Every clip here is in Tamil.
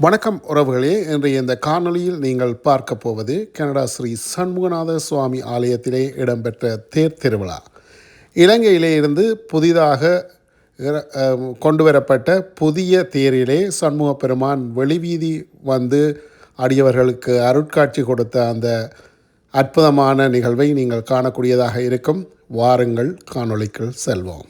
வணக்கம் உறவுகளே. இன்றைய இந்த காணொளியில் நீங்கள் பார்க்க போவது கனடா ஸ்ரீ சண்முகநாத சுவாமி ஆலயத்திலே இடம்பெற்ற தேர் திருவிழா. இலங்கையிலே இருந்து புதிதாக கொண்டு வரப்பட்ட புதிய தேரிலே சண்முக பெருமான் வெளிவீதி வந்து அடியவர்களுக்கு அருட்காட்சி கொடுத்த அந்த அற்புதமான நிகழ்வை நீங்கள் காணக்கூடியதாக இருக்கும். வாருங்கள், காணொளிக்குள் செல்வோம்.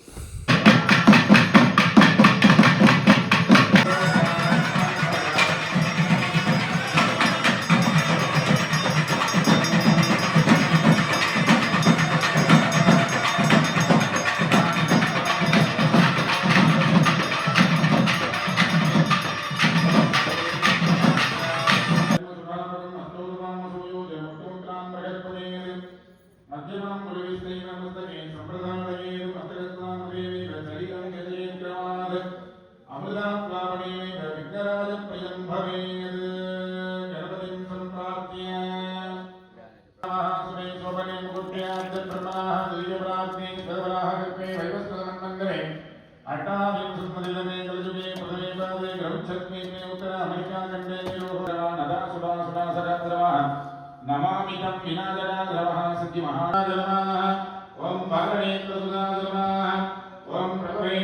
नमामितं विनादनाद्रवः सद्य महाजनमाः ओम भगवेन्द्रसुधाजनमाः ओम प्रभवे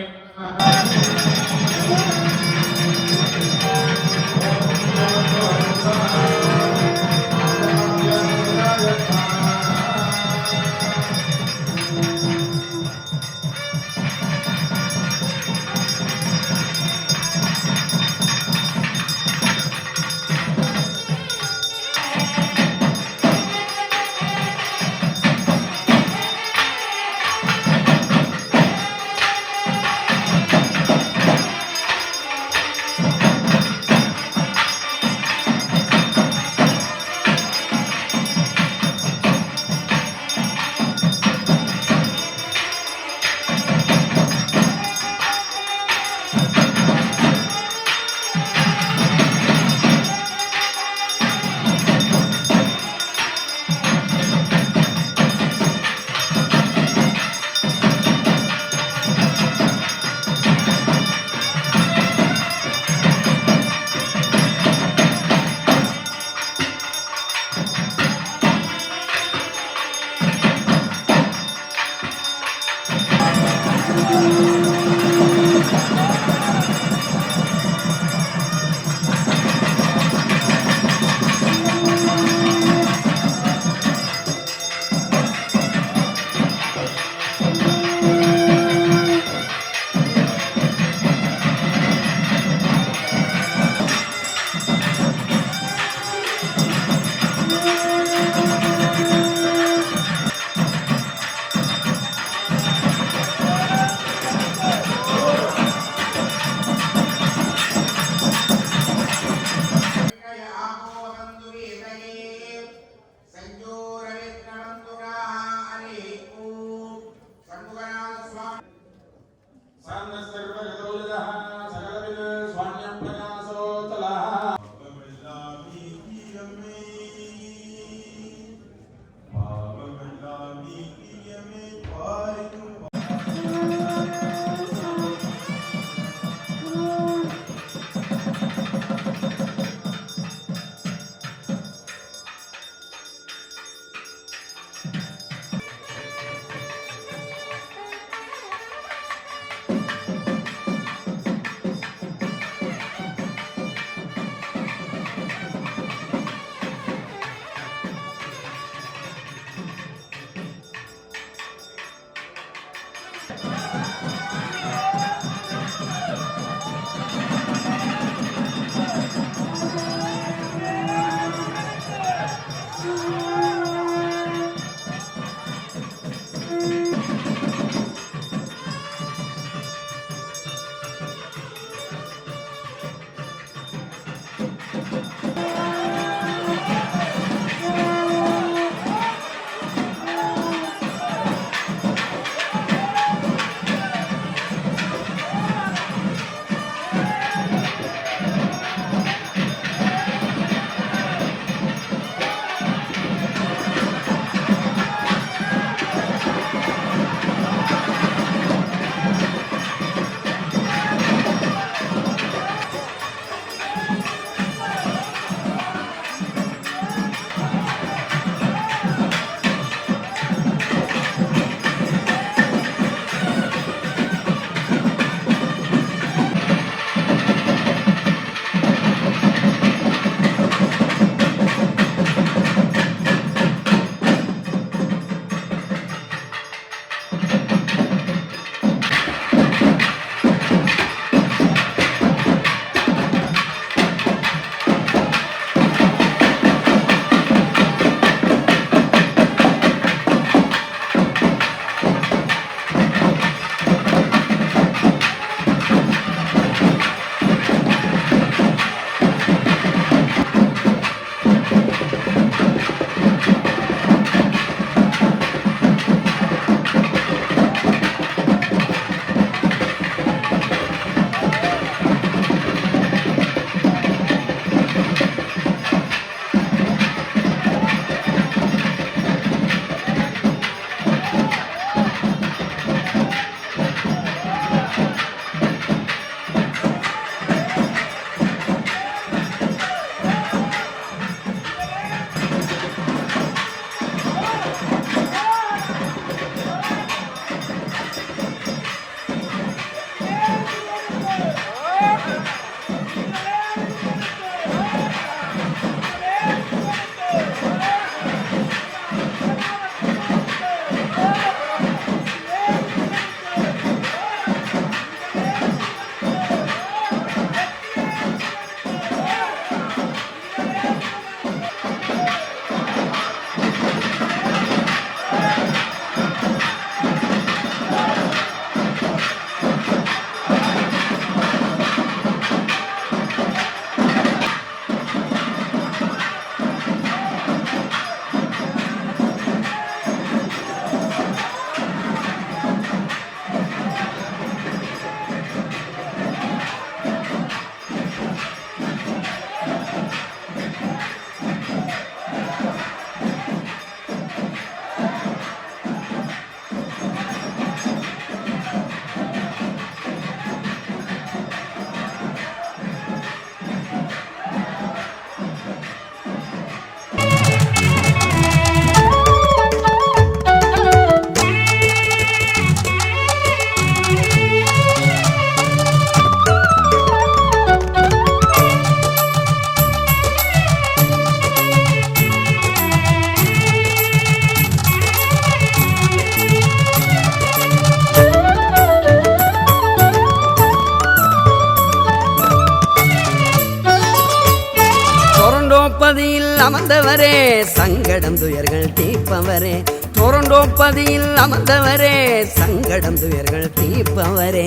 அமர்ந்தவரே சங்கடம் துயர்கள் தீர்ப்பவரே டொரண்டோ பதியில் அமர்ந்தவரே சங்கடம் துயர்கள் தீர்ப்பவரே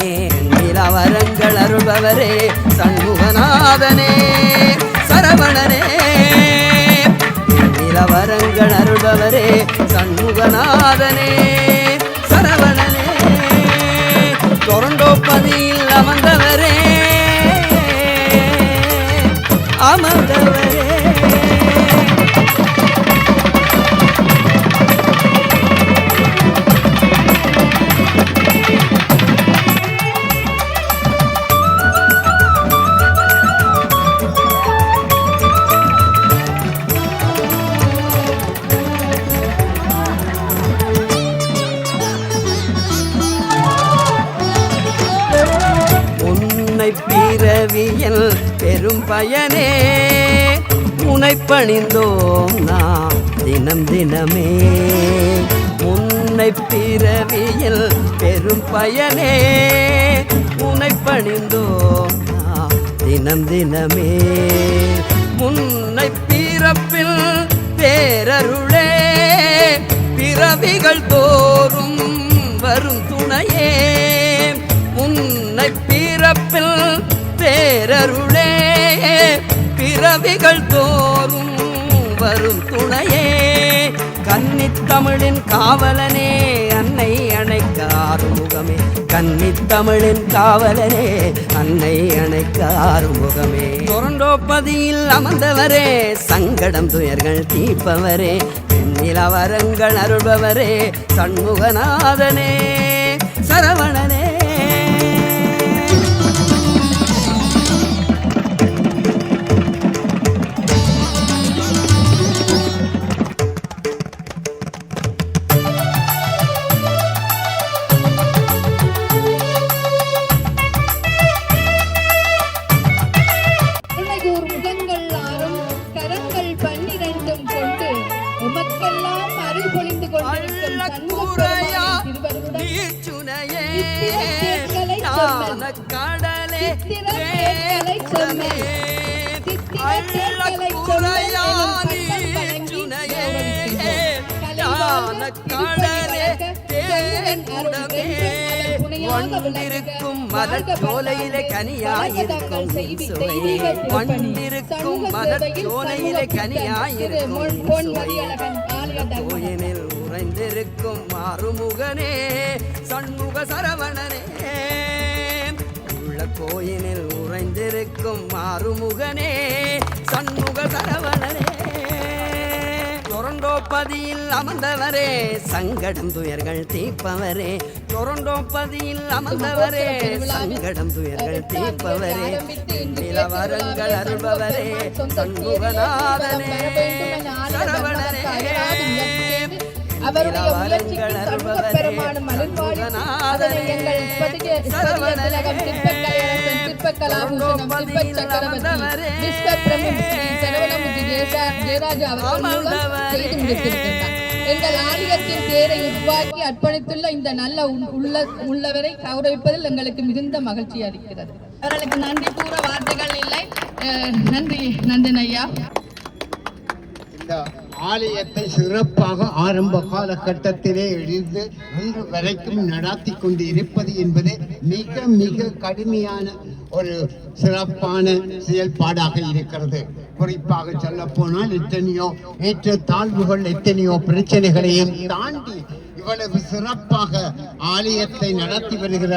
நிலவரங்கள் அருள்பவரே சண்முகநாதனே சரவணனே நிலவரங்கள் அருள்பவரே சண்முகநாதனே சரவணனே டொரண்டோ பதியில் அமர்ந்தவரே அமர்ந்தவரே பிறவியல் பெரும் பயனே உனை பணிந்தோம் நாம் தினம் தினமே உன்னை பிறவியல் பெரும் பயனே உனை பணிந்தோம் நாம் தினம் தினமே முன்னை பிறப்பில் பேரருளே பிறவிகள் தோறும் வரும் துணையே முன்னை பிறப்பில் பேரருளே பிறவிகள் தோறும் வரும் துணையே கன்னித்தமிழின் காவலனே அன்னை அணைக்க ஆறுமுகமே கன்னித்தமிழின் காவலனே அன்னை அணைக்க ஆறுமுகமே டொரண்டோ பதியில் அமர்ந்தவரே சங்கடம் துயர்கள் தீர்ப்பவரே நிலவரங்கள் அருள்பவரே சண்முகநாதனே சரவணனே கடலே வண்டிருக்கும் மலர் சோலையிலே கனியாயிருக்கும் வண்டிருக்கும் மலர் சோலையிலே கனியாயிருக்கும் கோயிலில் உறைந்திருக்கும் ஆறுமுகனே சண்முக சரவணனே கோயிலில் உறைந்திருக்கும் ஆறுமுகனே சண்முக சரவணனே டொரண்டோ பதியில் அமர்ந்தவரே சங்கடம் துயர்கள் தீர்ப்பவரே டொரண்டோ பதியில் அமர்ந்தவரே சங்கடம் துயர்கள் தீர்ப்பவரே நிலவரங்கள் அருள்பவரே சண்முகநாதனே சரவணனே அவருடைய முயற்சிக்கு சண்முக பெருமானும் அருள்பாடி அதனை எங்கள் திலகம் சிற்பக்கலையரசன் சிற்பகலாபூஷணம் சிற்பச்சக்கரவர்த்தி விஸ்வபிரமும் ஸ்ரீ சரவணமுதி ஜெயராஜா அவர்கள் மூலம் செய்து முடித்திருக்கின்றார். எங்கள் ஆலயத்தின் தேரை உருவாக்கி அர்ப்பணித்துள்ள இந்த நல்ல உள்ளவரை கௌரவிப்பதில் எங்களுக்கு மிகுந்த மகிழ்ச்சி அளிக்கிறது. அவர்களுக்கு நன்றி கூற வார்த்தைகள் இல்லை. நன்றி நந்தன் ஐயா. ஆலயத்தை சிறப்பாக ஆரம்ப காலகட்டத்திலே எழுந்து இன்று வரைக்கும் நடத்தி கொண்டு இருப்பது என்பது மிக மிக கடுமையான ஒரு சிறப்பான செயல்பாடாக இருக்கிறது. குறிப்பாக சொல்ல போனால் எத்தனையோ ஏற்ற தாழ்வுகள் எத்தனையோ பிரச்சனைகளையும் தாண்டி இவ்வளவு சிறப்பாக ஆலயத்தை நடத்தி வருகிற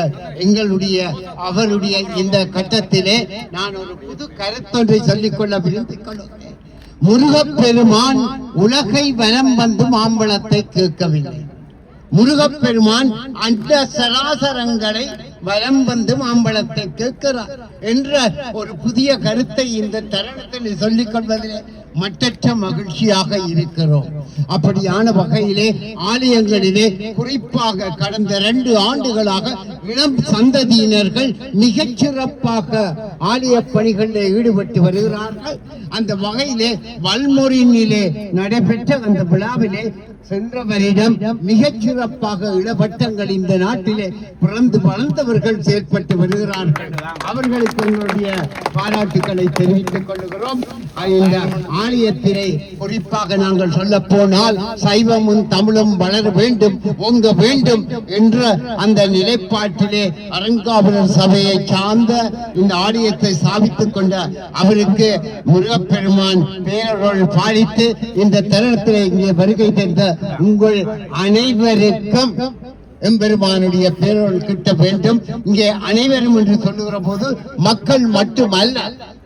அவருடைய இந்த கட்டத்திலே நான் ஒரு புது கருத்தொன்றை சொல்லிக்கொள்ள விரும்பிக் கொள்கிறேன். முருகப்பெருமான் உலகை வலம் வந்து மாம்பழத்தை கேட்கவில்லை. முருகப்பெருமான் அந்த சராசரங்களை வலம் வந்து மாம்பழத்தை கேட்கிறார் என்ற ஒரு புதிய கருத்தை இந்த தருணத்தில் சொல்லிக் கொள்வதிலே மற்றற்ற மகிழ்ச்சியாக இருக்கிறோம். அப்படியான வகையிலே ஆலயங்களிலே குறிப்பாக கடந்த 2 ஆண்டுகளாக இளம் சந்ததியினர்கள் மிகச் சிறப்பாக ஆலய பணிகளில் ஈடுபட்டு வருகிறார்கள். அந்த வகையிலே வல்மொரியிலே நடைபெற்ற அந்த விழாவிலே சென்ற வருடம் மிகச் சிறப்பாக இளவட்டங்கள் இந்த நாட்டிலே பிறந்து வளர்ந்தவர்கள் செயல்பட்டு வருகிறார்கள். அவர்களுக்கு எங்களுடைய பாராட்டுக்களை தெரிவித்துக் கொள்கிறோம். இந்த ஆலயத்திலே குறிப்பாக நாங்கள் சொல்ல போனால் சைவமும் தமிழும் வளர வேண்டும், ஓங்க வேண்டும் என்ற அந்த நிலைப்பாட்டிலே அறங்காவலர் சபையை சார்ந்த இந்த ஆலயத்தை ஸ்தாபித்துக் கொண்ட அவருக்கு முருகப்பெருமான் பேரருள் பாலித்து இந்த தருணத்திலே இங்கே வருகை தந்த உங்கள் அனைவருக்கும் எம்பெருமானுடைய பேரருள் கிட்ட வேண்டும். இங்கே அனைவரும் என்று சொல்லுகிற போது மக்கள் மட்டுமல்ல,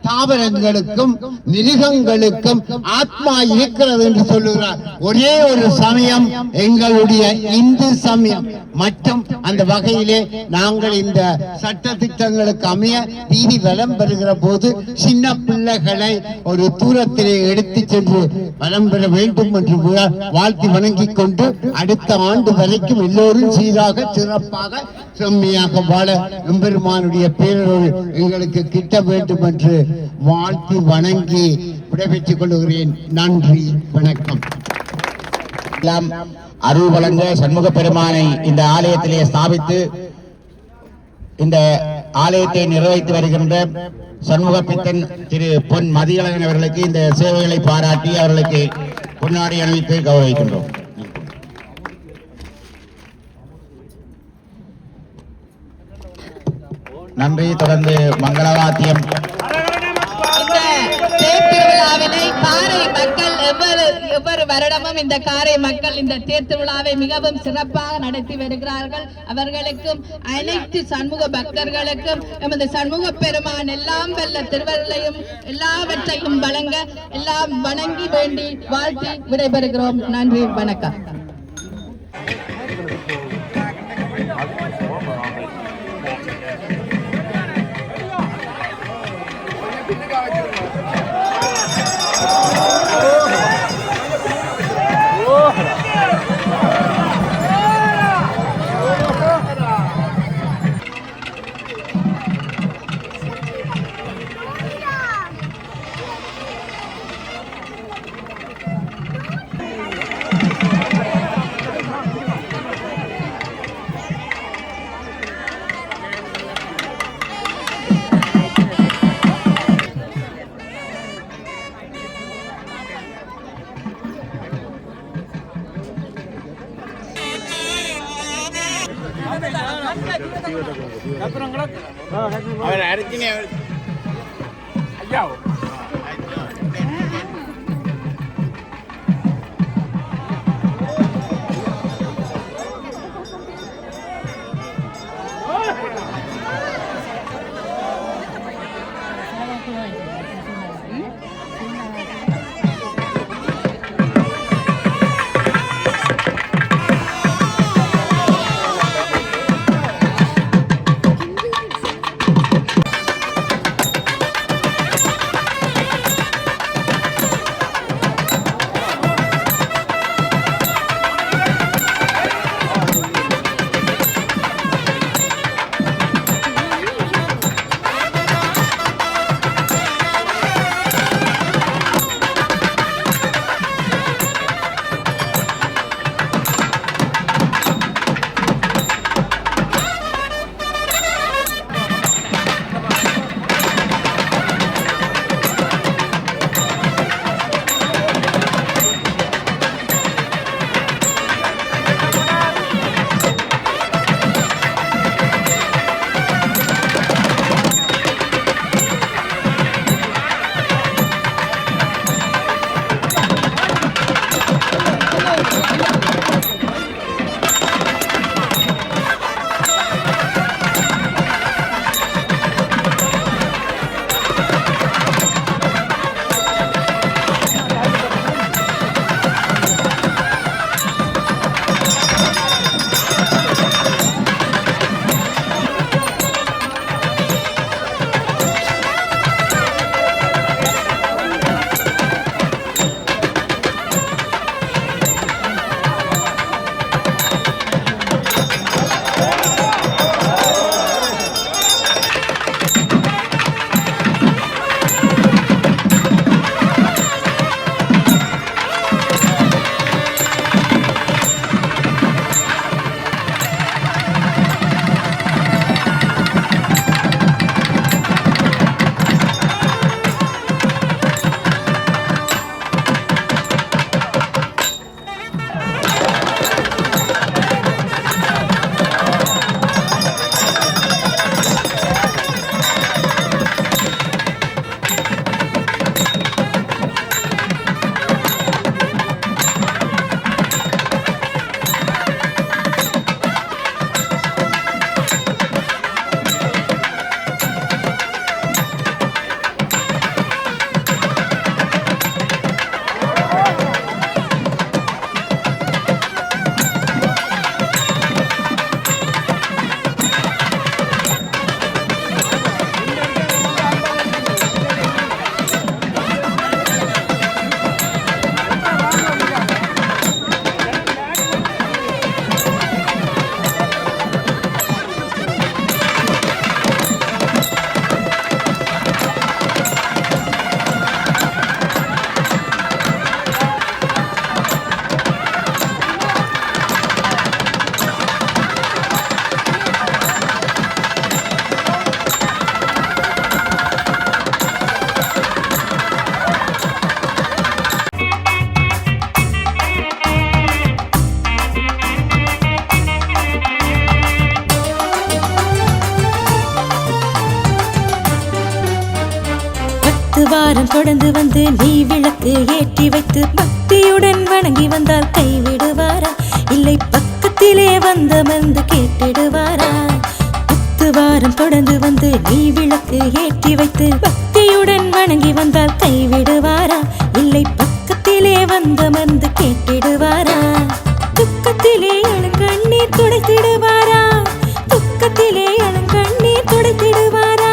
தாவரங்களுக்கும் மிருகங்களுக்கும் ஆத்மா இருக்கிறது என்று சொல்லுகிறார். ஒரே ஒரு சமயம் எங்களுடைய இந்து சமயம் மற்றும் அந்த வகையிலே நாங்கள் இந்த சட்ட திட்டங்களுக்கு அமைய வீதி வலம் பெறுகிற போது சின்ன பிள்ளைகளை ஒரு தூரத்திலே எடுத்து சென்று வலம் பெற வேண்டும் என்று வாழ்த்தி வணங்கிக் கொண்டு அடுத்த ஆண்டு வரைக்கும் எல்லோரும் சீராக சிறப்பாக செம்மையாக வாழ எம்பெருமானுடைய பேரருள் எங்களுக்கு கிட்ட வேண்டும் என்று வாழ்த்தி வணங்கி விடைபெற்றுக் கொள்கிறேன். நன்றி, வணக்கம். அருள் வழங்க சண்முக பெருமானை இந்த ஆலயத்திலே ஸ்தாபித்து இந்த ஆலயத்தை நிர்வகித்து வருகின்ற சண்முக பித்தன் திரு பொன் மதியழகன் அவர்களுக்கு இந்த சேவைகளை பாராட்டி அவர்களுக்கு பொன்னாடை அணிவித்து கௌரவிக்கின்றோம். நன்றி. தொடர்ந்து மங்களவாத்தியம். திருவிழாவினை காரை மக்கள் எவ்வொரு வருடமும் இந்த காரை மக்கள் இந்த தேர் திருவிழாவை மிகவும் சிறப்பாக நடத்தி வருகிறார்கள். அவர்களுக்கும் அனைத்து சண்முக பக்தர்களுக்கும் எமது சண்முக பெருமான் எல்லாம் வல்ல திருவருளையும் எல்லாவற்றையும் வழங்க எல்லாம் வணங்கி வேண்டி வாழ்த்தி விடைபெறுகிறோம். நன்றி, வணக்கம். அவர் அடிச்சினே ஐயா வாரம் தொடர்ந்து வந்து நீ விளக்கு ஏற்றி வைத்து பக்தியுடன் வணங்கி வந்தால் கைவிடுவாரா? இல்லை பக்கத்திலே வந்தமர்ந்து கேட்டிடுவாரா? 10 வாரம் தொடர்ந்து வந்து நீ விளக்கு ஏற்றி வைத்து பக்தியுடன் வணங்கி வந்தால் கைவிடுவாரா? இல்லை பக்கத்திலே வந்தமர்ந்து கேட்டிடுவாரா? துக்கத்திலே அழுங்கண்ணீர் துடைத்திடுவாரா? துக்கத்திலே அழுங்கண்ணீர் துடைத்திடுவாரா?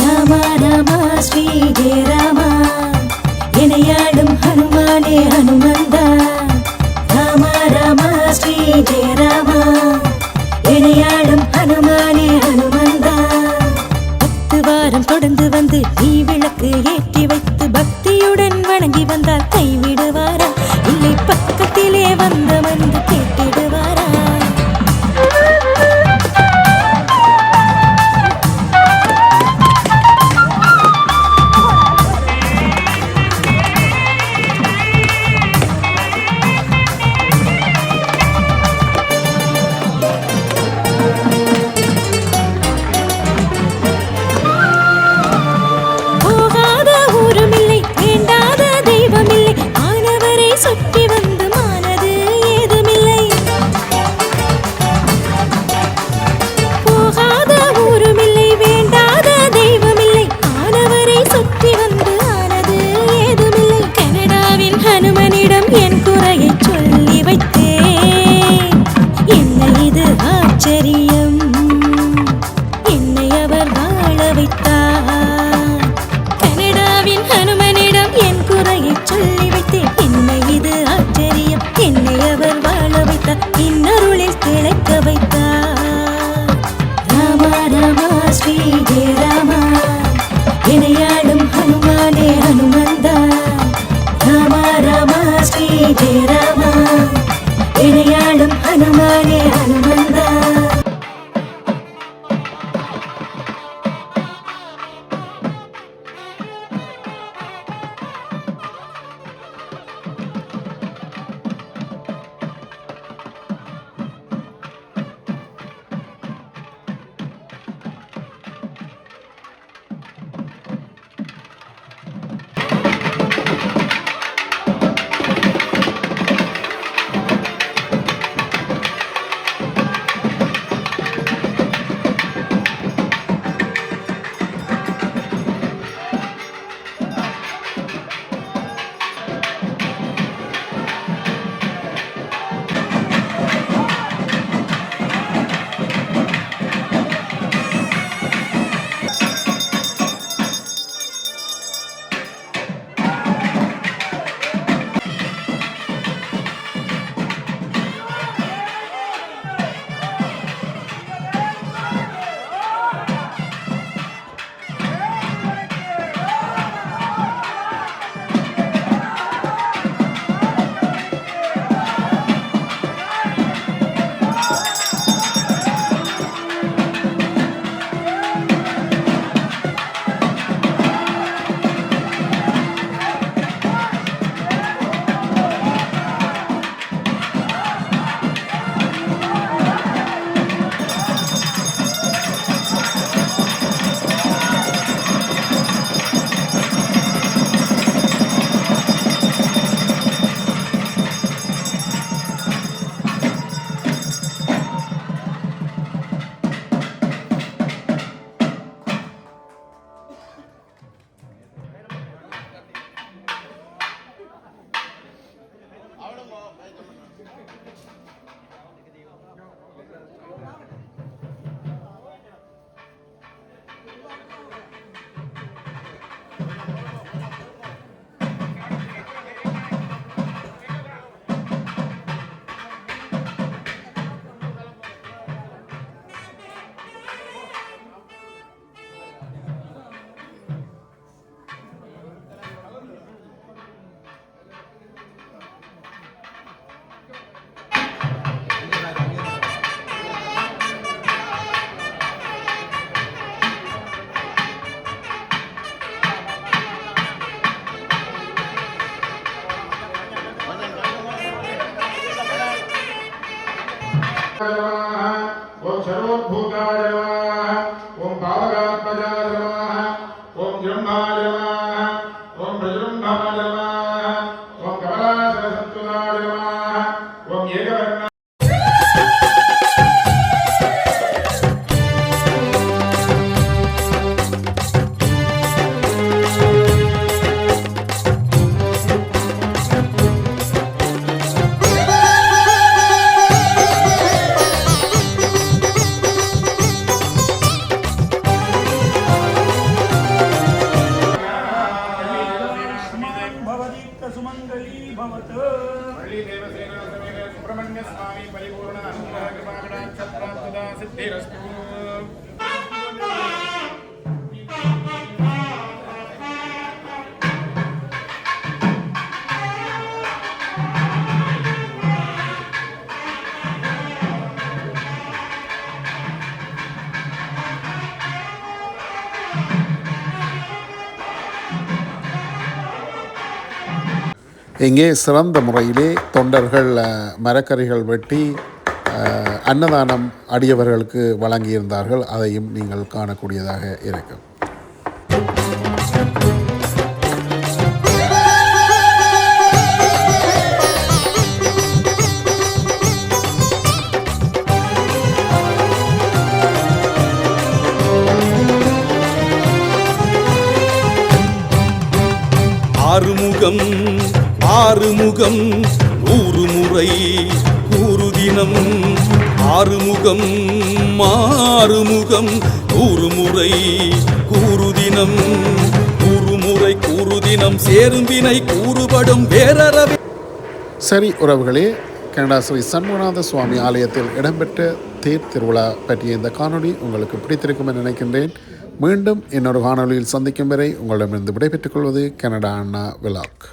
ராமா ராமா ஸ்ரீ ஜெய ராமா, இணையாடும் ஹனுமானே ஹனுமந்தா. ராமா ராமா ஸ்ரீ ஜெய ராமா, இணையாடும் ஹனுமானே ஹனுமந்தா. 10 வாரம் தொடர்ந்து வந்து நீ விளக்கு ஏற்றி வைத்து பக்தியுடன் வணங்கி வந்தால் கைவிடுவாரா? இல்லை பக்கத்திலே வந்தமர்ந்து கேட்டிடுவாரா? போகாத ஊருமில்லை, வேண்டாத தெய்வமில்லை, ஆனவரை சுற்றி வந்து மானது ஏதுமில்லை. போகாத ஊருமில்லை, வேண்டாத தெய்வமில்லை, ஆனவரை சுற்றி வந்து ஆனது ஏதுமில்லை. கனடாவின் ஹனுமனிடம் என் குறையை சொல்லி வைத்தேன். என்ன இது ஆச்சரியம், என்னை அவர் வாழ வைத்தார். கனடாவின் ஹனுமனிடம் என் குறையை சொல்லி வைத்தேன். என்னை இது ஆச்சரியம், என்னை அவர் வாழ வைத்தார். இன்னருளில் திளைக்க வைத்தார். ராமா ராமா ஸ்ரீ ஜெய ராமா, இணையாடும் ஹனுமானே ஹனுமந்தா. ராமா ராமா ஸ்ரீ ஜெய ராமா, இணையாடும் ஹனுமானே ஹனுமந்தா. ओम सर्वभूताय नमः ओम पावकात्मजाय नमः ओम ब्रह्माय नमः இங்கே சிறந்த முறையிலே தொண்டர்கள் மரக்கறிகள் வெட்டி அன்னதானம் அடியவர்களுக்கு வழங்கியிருந்தார்கள். அதையும் நீங்கள் காணக்கூடியதாக இருக்கும். ஆறுமுகம் ஆறுமுகம் 100 முறை கூறுதினம் ஆறுமுகம் ஆறுமுகம் 100 முறை கூறுதினம் 100 முறை கூறுதினம் சேரும் வினை கூறுபடும் வேறறவே. சரி உறவுகளே, கனடா ஸ்ரீ சண்முகநாத சுவாமி ஆலயத்தில் இடம்பெற்ற தேர் திருவிழா பற்றிய இந்த காணொளி உங்களுக்கு பிடித்திருக்கும் என நினைக்கின்றேன். மீண்டும் இன்னொரு காணொளியில் சந்திக்கும் வரை உங்களிடமிருந்து விடைபெற்றுக் கொள்வது கனடா அண்ணா விலாக்.